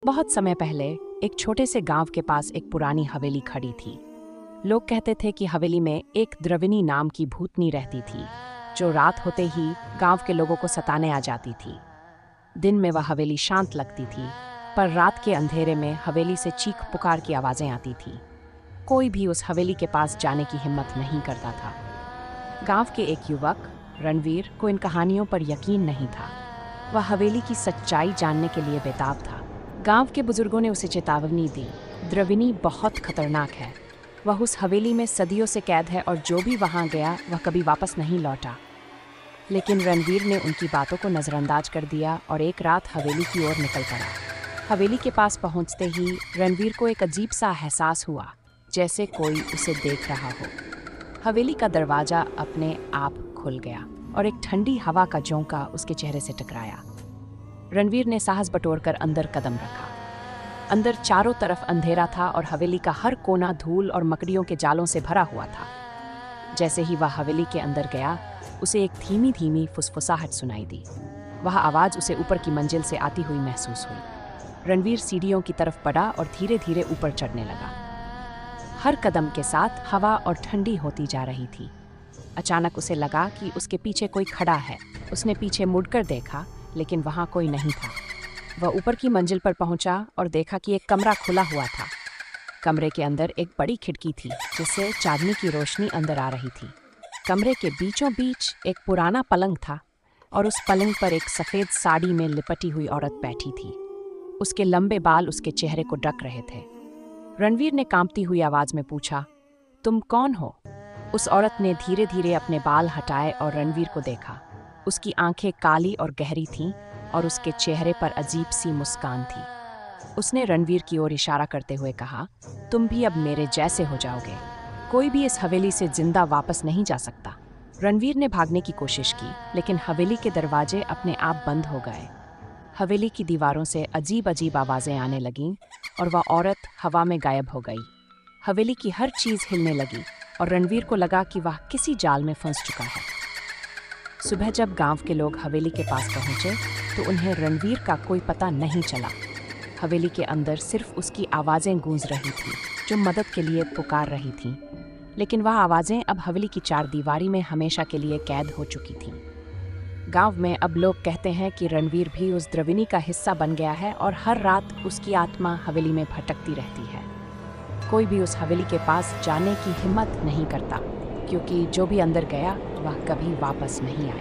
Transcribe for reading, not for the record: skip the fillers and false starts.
बहुत समय पहले एक छोटे से गांव के पास एक पुरानी हवेली खड़ी थी। लोग कहते थे कि हवेली में एक द्रविनी नाम की भूतनी रहती थी, जो रात होते ही गांव के लोगों को सताने आ जाती थी। दिन में वह हवेली शांत लगती थी, पर रात के अंधेरे में हवेली से चीख पुकार की आवाजें आती थी। कोई भी उस हवेली के पास जाने की हिम्मत नहीं करता था। गांव के एक युवक रणवीर को इन कहानियों पर यकीन नहीं था। वह हवेली की सच्चाई जानने के लिए बेताब था। गांव के बुजुर्गों ने उसे चेतावनी दी, द्रविनी बहुत खतरनाक है। वह उस हवेली में सदियों से कैद है और जो भी वहां गया वह कभी वापस नहीं लौटा। लेकिन रणवीर ने उनकी बातों को नजरअंदाज कर दिया और एक रात हवेली की ओर निकल पड़ा। हवेली के पास पहुंचते ही रणवीर को एक अजीब सा एहसास हुआ, जैसे कोई उसे देख रहा हो। हवेली का दरवाजा अपने आप खुल गया और एक ठंडी हवा का झोंका उसके चेहरे से टकराया। रणवीर ने साहस बटोरकर अंदर कदम रखा। अंदर चारों तरफ अंधेरा था और हवेली का हर कोना धूल और मकड़ियों के जालों से भरा हुआ था। जैसे ही वह हवेली के अंदर गया, उसे एक धीमी धीमी फुसफुसाहट सुनाई दी। वह आवाज उसे ऊपर की मंजिल से आती हुई महसूस हुई। रणवीर सीढ़ियों की तरफ बढ़ा और धीरे धीरे ऊपर चढ़ने लगा। हर कदम के साथ हवा और ठंडी होती जा रही थी। अचानक उसे लगा कि उसके पीछे कोई खड़ा है। उसने पीछे मुड़कर देखा, लेकिन वहां कोई नहीं था। वह ऊपर की मंजिल पर पहुंचा और देखा कि एक कमरा खुला हुआ था। कमरे के अंदर एक बड़ी खिड़की थी, जिससे चांदनी की रोशनी अंदर आ रही थी। कमरे के बीचों बीच एक पुराना पलंग था और उस पलंग पर एक सफेद साड़ी में लिपटी हुई औरत बैठी थी। उसके लंबे बाल उसके चेहरे को ढक रहे थे। रणवीर ने कांपती हुई आवाज में पूछा, तुम कौन हो? उस औरत ने धीरे धीरे अपने बाल हटाए और रणवीर को देखा। उसकी आंखें काली और गहरी थीं और उसके चेहरे पर अजीब सी मुस्कान थी। उसने रणवीर की ओर इशारा करते हुए कहा, तुम भी अब मेरे जैसे हो जाओगे। कोई भी इस हवेली से जिंदा वापस नहीं जा सकता। रणवीर ने भागने की कोशिश की, लेकिन हवेली के दरवाजे अपने आप बंद हो गए। हवेली की दीवारों से अजीब अजीब आवाजें आने लगीं और वह औरत हवा में गायब हो गई। हवेली की हर चीज हिलने लगी और रणवीर को लगा कि वह किसी जाल में फंस चुका है। सुबह जब गांव के लोग हवेली के पास पहुंचे, तो उन्हें रणवीर का कोई पता नहीं चला। हवेली के अंदर सिर्फ उसकी आवाजें गूंज रही थीं, जो मदद के लिए पुकार रही थीं। लेकिन वह आवाजें अब हवेली की चारदीवारी में हमेशा के लिए कैद हो चुकी थीं। गांव में अब लोग कहते हैं कि रणवीर भी उस द्रविनी का हिस्सा बन गया है और हर रात उसकी आत्मा हवेली में भटकती रहती है। कोई भी उस हवेली के पास जाने की हिम्मत नहीं करता, क्योंकि जो भी अंदर गया वह कभी वापस नहीं आया।